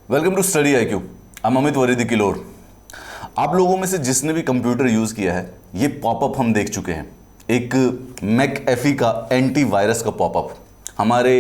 Welcome to study IQ। I'm Amit वरीदी किलोर। आप लोगों में से जिसने भी कंप्यूटर यूज़ किया है, ये पॉपअप हम देख चुके हैं। एक मैकएफी का एंटीवायरस का पॉपअप हमारे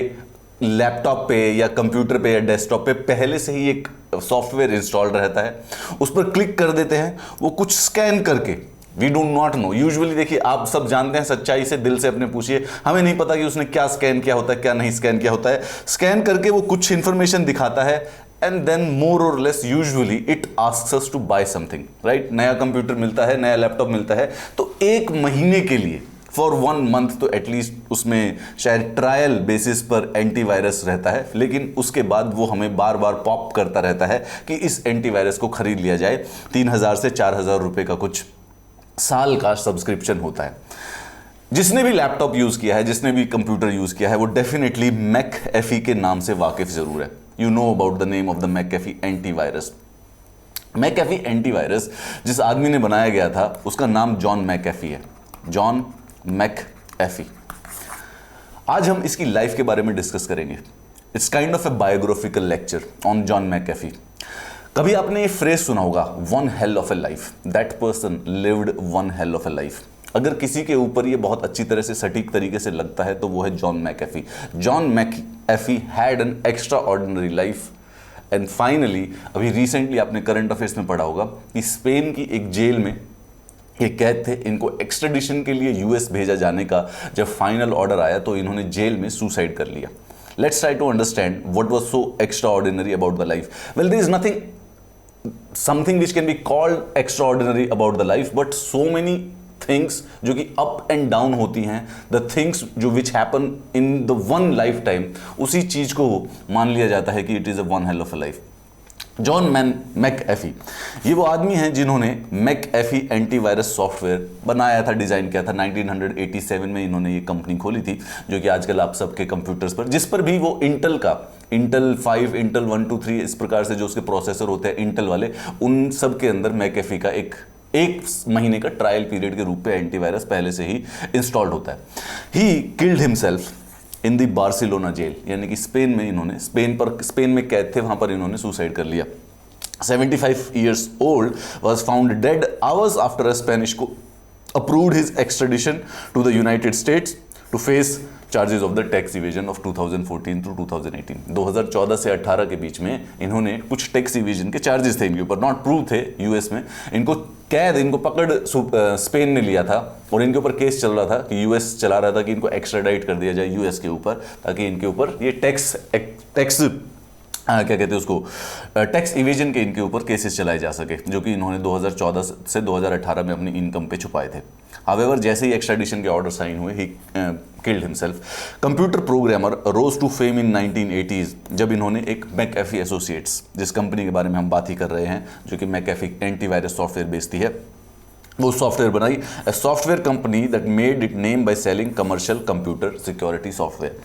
लैपटॉप पे या कंप्यूटर पे या डेस्कटॉप पे पहले से ही एक सॉफ्टवेयर इंस्टॉल्ड रहता है। उस पर क्लिक कर देते हैं, वो कुछ स्कैन करके, we do not know. Usually देखिए, आप सब जानते हैं, सच्चाई से दिल से अपने पूछिए, हमें नहीं पता कि उसने क्या स्कैन किया होता है, क्या नहीं स्कैन किया होता है। स्कैन करके वो कुछ इंफॉर्मेशन दिखाता है एंड देन मोर और less usually it asks us to buy something, right. नया कंप्यूटर मिलता है, नया लैपटॉप मिलता है, तो एक महीने के लिए, फॉर 1 मंथ, तो एटलीस्ट उसमें शायद ट्रायल बेसिस पर एंटीवायरस रहता है। लेकिन उसके बाद वो हमें बार बार पॉप करता रहता है कि इस एंटीवायरस को खरीद लिया जाए। 3,000 से 4,000 रुपए का कुछ साल का सब्सक्रिप्शन होता है। जिसने भी लैपटॉप यूज़ किया है, जिसने भी कंप्यूटर यूज़ किया है, वो डेफिनेटली मैकएफी के नाम से वाकिफ ज़रूर है। You know about the name of the McAfee antivirus. McAfee antivirus जिस आदमी ने बनाया गया था, उसका नाम जॉन मैकएफी है। John McAfee. आज हम इसकी लाइफ के बारे में डिस्कस करेंगे। It's kind of a biographical lecture on John McAfee. कभी आपने ये फ्रेज सुना होगा, one hell of a life, that person lived one hell of a life. अगर किसी के ऊपर ये बहुत अच्छी तरह से, सटीक तरीके से लगता है तो वो है John McAfee. John McAfee had an extraordinary life and finally, अभी रिसेंटली आपने करंट अफेयर्स में पढ़ा होगा कि स्पेन की एक जेल में ये कैद थे। इनको एक्स्ट्रेडिशन के लिए यूएस भेजा जाने का जब फाइनल ऑर्डर आया तो इन्होंने जेल में सुसाइड कर लिया। Let's try to understand what was so extraordinary about the life. Well, there is nothing something which can be called extraordinary about the life, but so many things जो कि up and down होती हैं, the things जो which happen in the one lifetime, उसी चीज को मान लिया जाता है कि it is a one hell of a life। John McAfee ये वो आदमी हैं जिन्होंने मैकएफी एंटीवायरस सॉफ्टवेयर बनाया था, डिज़ाइन किया था। 1987 में इन्होंने ये कंपनी खोली थी, जो कि आजकल आप सबके कंप्यूटर्स पर, जिस पर भी वो इंटेल का, इंटेल 5, इंटेल 1, 2, 3, इस प्रकार से जो उसके प्रोसेसर होते हैं इंटेल वाले, उन सब के अंदर मैकएफी का एक महीने का ट्रायल पीरियड के रूप में एंटीवायरस पहले से ही इंस्टॉल्ड होता है। He killed himself in the Barcelona jail, यानी कि स्पेन में इन्होंने, स्पेन में कैद थे, वहां पर इन्होंने सुसाइड कर लिया। 75 years old was found dead hours after a Spanish court approved his extradition to the United States to face charges of the tax evasion of 2014 through 2018। 2014 से 18 के बीच में इन्होंने कुछ टैक्स इवेजन के चार्जेस थे इनके ऊपर, नॉट प्रूव थे यूएस में। इनको पकड़ स्पेन ने लिया था और इनके ऊपर केस चल रहा था कि यूएस चला रहा था कि इनको एक्स्ट्राडाइट कर दिया जाए यूएस के ऊपर, ताकि इनके ऊपर ये टैक्स क्या कहते हैं उसको, टैक्स इवेजन के इनके ऊपर केसेस चलाए जा सके, जो कि इन्होंने 2014 से 2018 में अपनी इनकम पे छुपाए थे। हावेवर, जैसे ही एक्स्ट्राडिशन के ऑर्डर साइन हुए, he killed himself. Computer programmer rose to fame in 1980s जब इन्होंने एक मैकएफी एसोसिएट्स, जिस कंपनी के बारे में हम बात ही कर रहे हैं, जो कि मैकएफी एंटीवायरस सॉफ्टवेयर बेचती है, वो सॉफ्टवेयर बनाई। A software company that made it name by selling commercial computer security software.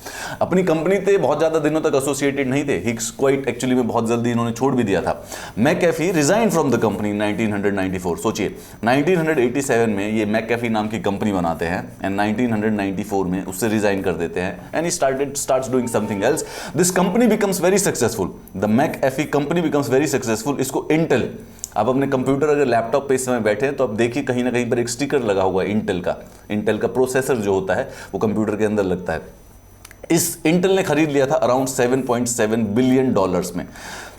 अपनी कंपनी से बहुत ज़्यादा दिनों तक एसोसिएटेड नहीं थे। हिक्स क्वाइट एक्चुअली में बहुत जल्दी इन्होंने छोड़ भी दिया था। McAfee resign from the company 1994। सोचिए, 1987 में ये मैकएफी नाम की कंपनी बनाते हैं एंड 1994 में उससे रिजाइन कर देते हैं and starts doing something else. This company becomes very successful. The McAfee company becomes very successful. इसको इंटेल, आप अपने कंप्यूटर, अगर लैपटॉप पे इस समय बैठे हैं तो आप देखिए कहीं ना कहीं पर एक स्टिकर लगा हुआ है इंटेल का प्रोसेसर जो होता है वो कंप्यूटर के अंदर लगता है। इस इंटेल ने खरीद लिया था अराउंड $7.7 बिलियन में।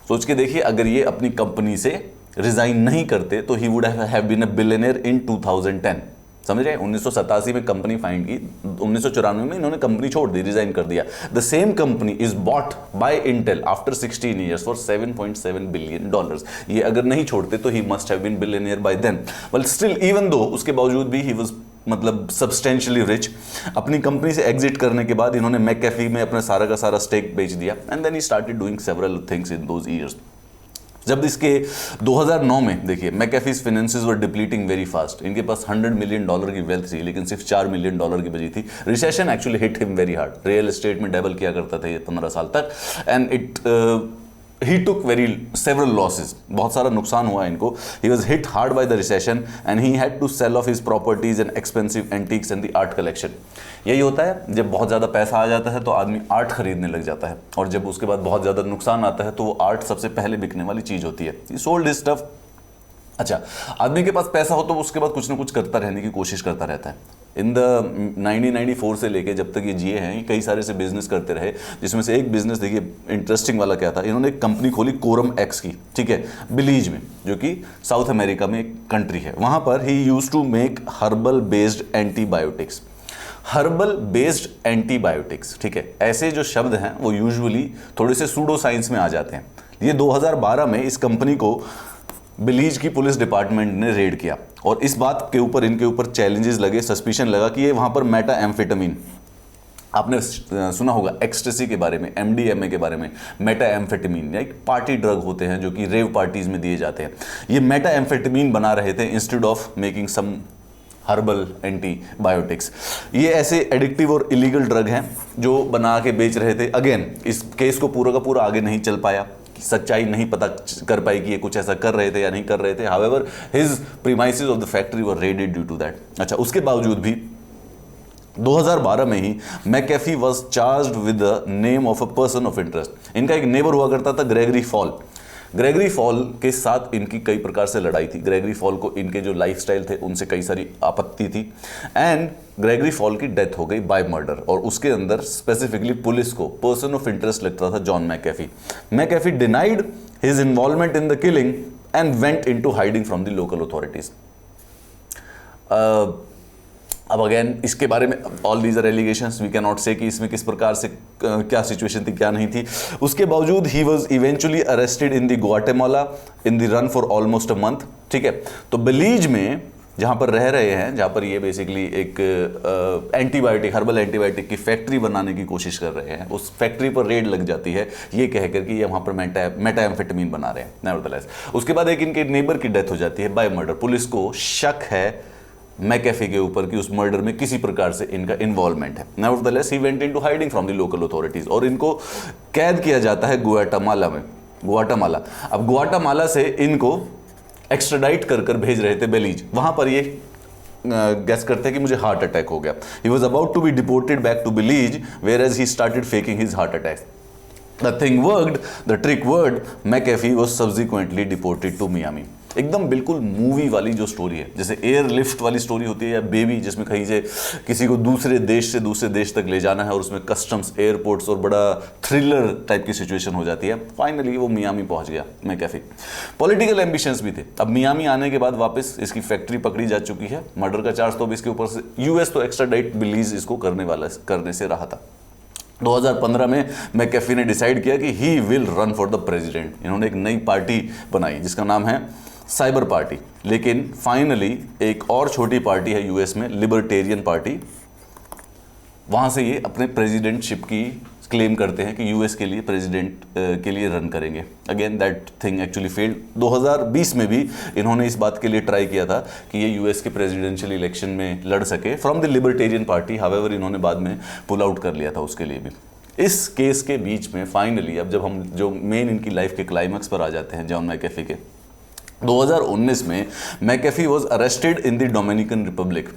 सोच के देखिए, अगर ये अपनी कंपनी से रिजाइन नहीं करते तो he would have been a billionaire in 2010। समझ रहे हैं? 1987 में कंपनी फाइंड की, 1994 में इन्होंने कंपनी छोड़ दी, रिजाइन कर दिया। The same company is bought by Intel after 16 years for $7.7 billion. ये अगर नहीं छोड़ते तो he must have been billionaire by then. Well, still even though, उसके बावजूद भी ही वाज मतलब सब्सटेंशियली रिच। अपनी कंपनी से एग्जिट करने के बाद इन्होंने मैकएफी में अपना सारा का सारा स्टेक बेच दिया and then he started doing several things in those years. जब इसके 2009 में देखिए, McAfee's finances were depleting very fast. इनके पास $100 मिलियन की वेल्थ थी, लेकिन सिर्फ $4 मिलियन की बची थी। Recession actually hit him very hard. Real estate में डबल किया करता था ये 15 साल तक and he took very several losses, बहुत सारा नुकसान हुआ इनको. He was hit hard by the recession and he had to sell off his properties and expensive antiques and the art collection. यही होता है, जब बहुत ज़्यादा पैसा आ जाता है तो आदमी आर्ट खरीदने लग जाता है, और जब उसके बाद बहुत ज़्यादा नुकसान आता है तो वो आर्ट सबसे पहले बिकने वाली चीज़ होती है. He sold his stuff. अच्छा, आदमी के पास पैसा हो तो उसके बाद कुछ ना कुछ करता रहने की कोशिश करता रहता है. इन द 1994 से लेके जब तक ये जिए हैं, ये कई सारे से बिजनेस करते रहे, जिसमें से एक बिजनेस देखिए इंटरेस्टिंग वाला क्या था. इन्होंने एक कंपनी खोली कोरम एक्स की, ठीक है, बिलीज में, जो कि साउथ अमेरिका में एक कंट्री है. वहाँ पर he use to make herbal based antibiotics. Herbal based antibiotics, ठीक है, ऐसे जो शब्द हैं वो यूजुअली थोड़े से सूडो साइंस में आ जाते हैं. ये 2012 में इस कंपनी को बिलीज की पुलिस डिपार्टमेंट ने रेड किया, और इस बात के ऊपर इनके ऊपर चैलेंजेस लगे, सस्पिशन लगा कि ये वहाँ पर मेटा एम्फेटामिन, आपने सुना होगा एक्सटेसी के बारे में, एमडीएमए के बारे में, मेटा एम्फेटामिन, या एक पार्टी ड्रग होते हैं जो कि रेव पार्टीज में दिए जाते हैं. ये मेटा एम्फेटामिन बना रहे थे instead of making some herbal antibiotics. ये ऐसे एडिक्टिव और इलीगल ड्रग हैं जो बना के बेच रहे थे. अगेन इस केस को पूरा का पूरा आगे नहीं चल पाया, सच्चाई नहीं पता कर पाई कि ये कुछ ऐसा कर रहे थे या नहीं कर रहे थे. However his premises of the factory were raided due to that. अच्छा, उसके बावजूद भी 2012 में ही McAfee was charged with the name of a person of interest. इनका एक नेबर हुआ करता था ग्रेगरी फॉल. ग्रेगरी फॉल के साथ इनकी कई प्रकार से लड़ाई थी. ग्रेगरी फॉल को इनके जो लाइफस्टाइल थे उनसे कई सारी आपत्ति थी, एंड ग्रेगरी फॉल की डेथ हो गई बाय मर्डर. और उसके अंदर स्पेसिफिकली पुलिस को पर्सन ऑफ इंटरेस्ट लगता था John McAfee. McAfee denied his involvement in the killing and went into hiding from the local authorities. अब अगेन इसके बारे में all these are allegations, we can not say कि इसमें किस प्रकार से क्या सिचुएशन थी क्या नहीं थी. उसके बावजूद he was eventually arrested in the Guatemala in the run for almost a month. ठीक है, तो बिलीज में जहाँ पर रह रहे हैं, जहाँ पर ये बेसिकली एक एंटीबायोटिक, हर्बल एंटीबायोटिक की फैक्ट्री बनाने की कोशिश कर रहे हैं, उस फैक्ट्री पर रेड लग जाती है ये कहकर कि ये वहाँ पर मेटा एम्फेटामिन बना रहे हैं. नेवरदलेस उसके बाद एक इनके नेबर की डेथ हो जाती है बाय मर्डर. पुलिस को शक है मैकेफी के ऊपर कि उस मर्डर में किसी प्रकार से इनका इन्वॉल्वमेंट है. Nevertheless he went into hiding from the local authorities, और इनको कैद किया जाता है ग्वाटेमाला में. ग्वाटेमाला, अब ग्वाटेमाला से इनको एक्स्ट्राडाइट कर कर भेज रहे थे बेलीज. वहां पर ये गैस करते हैं कि मुझे हार्ट अटैक हो गया. He was about to be deported back to Belize, whereas he started faking his heart attack. The thing worked, the trick worked. McAfee was subsequently deported to Miami. एकदम बिल्कुल movie वाली जो story है, जैसे airlift वाली story होती है, या बेबी, जिसमें कहीं से किसी को दूसरे देश से दूसरे देश तक ले जाना है और उसमें कस्टम्स, एयरपोर्ट्स और बड़ा थ्रिलर टाइप की सिचुएशन हो जाती है. फाइनली वो मियामी पहुंच गया मैकेफी. पॉलिटिकल एम्बिशंस भी थे. अब मियामी आने के बाद वापस इसकी फैक्ट्री पकड़ी जा चुकी है, मर्डर का चार्ज तो अब इसके ऊपर से यूएस तो एक्स्ट्राडाइट बिलीज इसको करने से रहा था. 2015 में मैकेफी ने डिसाइड किया कि he will run for the president. इन्होंने एक नई पार्टी बनाई जिसका नाम है साइबर पार्टी. लेकिन फाइनली एक और छोटी पार्टी है यूएस में, लिबर्टेरियन पार्टी, वहां से ये अपने प्रेसिडेंटशिप की क्लेम करते हैं कि यूएस के लिए प्रेसिडेंट के लिए रन करेंगे. Again that thing actually failed. 2020 में भी इन्होंने इस बात के लिए ट्राई किया था कि ये यूएस के प्रेसिडेंशियल इलेक्शन में लड़ सके from the libertarian party. However इन्होंने बाद में पुल आउट कर लिया था उसके लिए भी. इस केस के बीच में फाइनली अब जब हम जो मेन इनकी लाइफ के क्लाइमैक्स पर आ जाते हैं जॉन मैकेफी के, 2019 में McAfee was arrested in the Dominican Republic.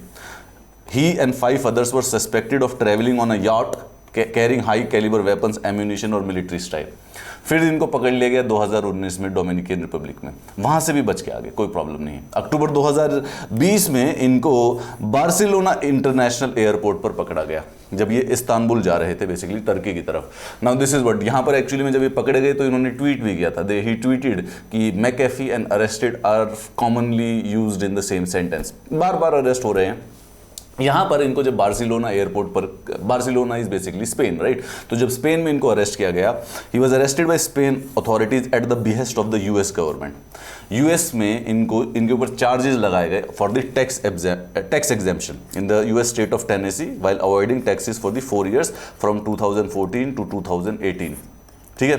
He and 5 others were suspected of traveling on a yacht carrying high calibre weapons, ammunition और मिलिट्री स्ट्राइक. फिर इनको पकड़ लिया गया 2019 में डोमिनिकन रिपब्लिक में. वहां से भी बच के आ गए, कोई प्रॉब्लम नहीं. अक्टूबर 2020 में इनको बार्सिलोना इंटरनेशनल एयरपोर्ट पर पकड़ा गया जब ये इस्तांबुल जा रहे थे, बेसिकली टर्की की तरफ. नाउ दिस इज व्हाट, यहाँ पर एक्चुअली में जब ये पकड़े गए तो इन्होंने ट्वीट भी किया था. ही ट्वीटेड कि McAfee and arrested are commonly used in the same sentence. बार बार अरेस्ट हो रहे हैं. यहाँ पर इनको जब बार्सिलोना एयरपोर्ट पर, Barcelona is basically Spain, right, तो जब स्पेन में इनको अरेस्ट किया गया, he was arrested by Spain authorities at the behest of the US government. US में इनके ऊपर चार्जेस लगाए गए for the tax exemption in the US state of Tennessee while avoiding taxes for the 4 years from 2014 to 2018. ठीक है,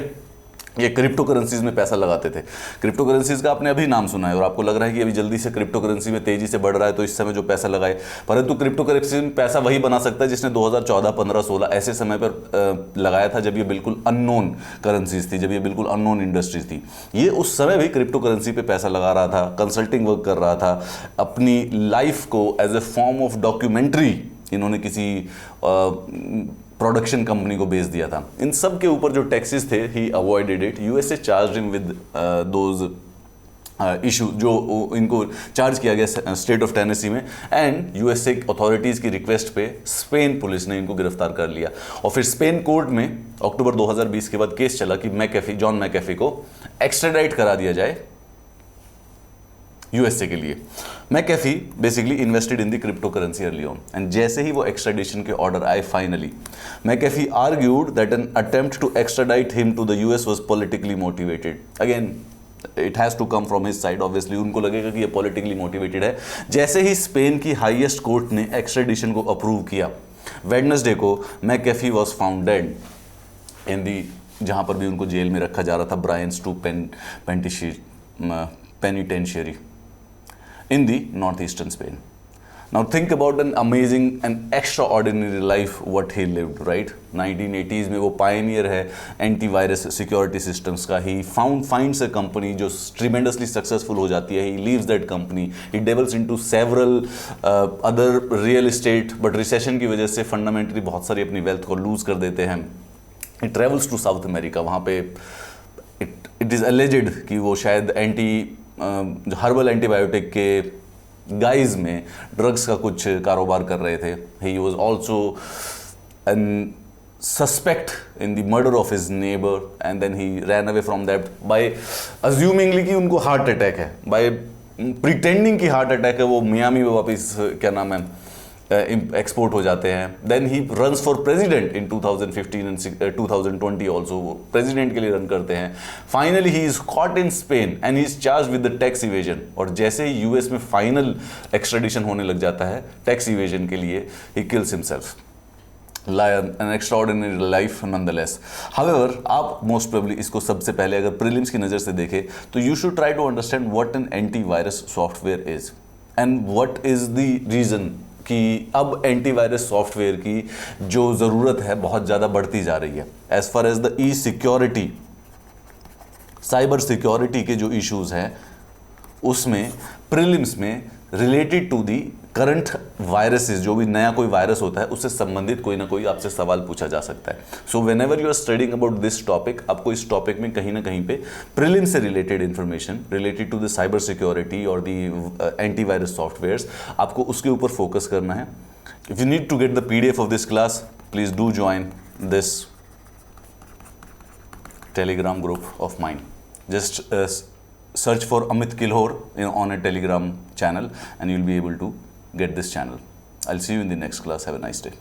ये crypto currencies में पैसा लगाते थे। क्रिप्टो करेंसीज का आपने अभी नाम सुना है और आपको लग रहा है कि अभी जल्दी से क्रिप्टो करेंसी में तेजी से बढ़ रहा है तो इस समय जो पैसा लगाए, परंतु क्रिप्टो करेंसी में पैसा वही बना सकता है जिसने 2014, 15, 16 ऐसे समय पर लगाया था जब ये बिल्कुल अननोन करेंसीज थी, जब ये बिल्कुल अननोन इंडस्ट्रीज थी। ये उस समय भी क्रिप्टो करेंसी पे पैसा लगा रहा था, कंसल्टिंग वर्क कर रहा था, अपनी लाइफ को as a form of documentary इन्होंने किसी प्रोडक्शन कंपनी को बेच दिया था। इन सब के ऊपर जो टैक्सेस थे he avoided it. USA charge him with those issue जो इनको चार्ज किया गया स्टेट ऑफ टेनेसी में, एंड यूएसए अथॉरिटीज़ की रिक्वेस्ट पे स्पेन पुलिस ने इनको गिरफ्तार कर लिया। और फिर स्पेन कोर्ट में अक्टूबर 2020 के बाद केस चला कि जॉन मैकेफी को एक्स्ट्राडाइट करा दिया जाए यूएसए के लिए। McAfee basically invested in the cryptocurrency early on, and जैसे ही वो एक्स्ट्राडिशन के ऑर्डर आए finally, McAfee argued that an attempt to extradite him to the US was politically motivated. Again it has to come from his side, obviously उनको लगेगा कि ये politically motivated है। जैसे ही स्पेन की हाईएस्ट कोर्ट ने एक्स्ट्राडिशन को अप्रूव किया, वेडनेसडे को मैकेफी वॉज फाउंड डेड इन दी, जहाँ पर भी उनको जेल में रखा जा रहा था, ब्रायंस to penitentiary in the northeastern Spain. Now think about an amazing and extraordinary life what he lived, right? 1980s में वो pioneer है antivirus security systems का। He finds a company जो tremendously successful हो जाती है। He leaves that company. He delves into several other real estate, but recession की वजह से fundamentally बहुत सारी अपनी wealth को lose कर देते हैं। He travels to South America, वहाँ पे it is alleged कि वो शायद जो हर्बल एंटीबायोटिक के गाइज में ड्रग्स का कुछ कारोबार कर रहे थे। He was also an suspect in the murder of his neighbour, and then he ran away from that by assumingly कि उनको हार्ट अटैक है, बाय प्रिटेंडिंग कि हार्ट अटैक है। वो मियामी में वापस क्या नाम है एक्सपोर्ट हो जाते हैं। Then he runs for president in 2015 and 2020 also, वो प्रेसिडेंट के लिए रन करते हैं। Finally he is caught in Spain and he is charge with the tax evasion. और जैसे ही यूएस में फाइनल एक्स्ट्राडिशन होने लग जाता है टैक्स इवेजन के लिए, he kills himself. an extraordinary life nonetheless. However, आप most probably इसको सबसे पहले अगर प्रीलिम्स की नज़र से देखें तो you should try to understand what an antivirus software is and what is the reason कि अब एंटीवायरस सॉफ्टवेयर की जो ज़रूरत है बहुत ज़्यादा बढ़ती जा रही है। As far as the e security, cyber security के जो इश्यूज़ हैं उसमें प्रीलिम्स में related to the current viruses, जो भी नया कोई वायरस होता है उससे संबंधित कोई ना कोई आपसे सवाल पूछा जा सकता है। So whenever you are studying about this topic, आपको इस टॉपिक में कहीं ना कहीं पे प्रीलिम से related information related to the cyber security और दी एंटीवायरस सॉफ्टवेयर्स, आपको उसके ऊपर फोकस करना है। If you need to get the PDF of this class, please do join this Telegram group of mine. Just search for Amit Kilhor on a Telegram channel and you'll be able to get this channel. I'll see you in the next class. Have a nice day.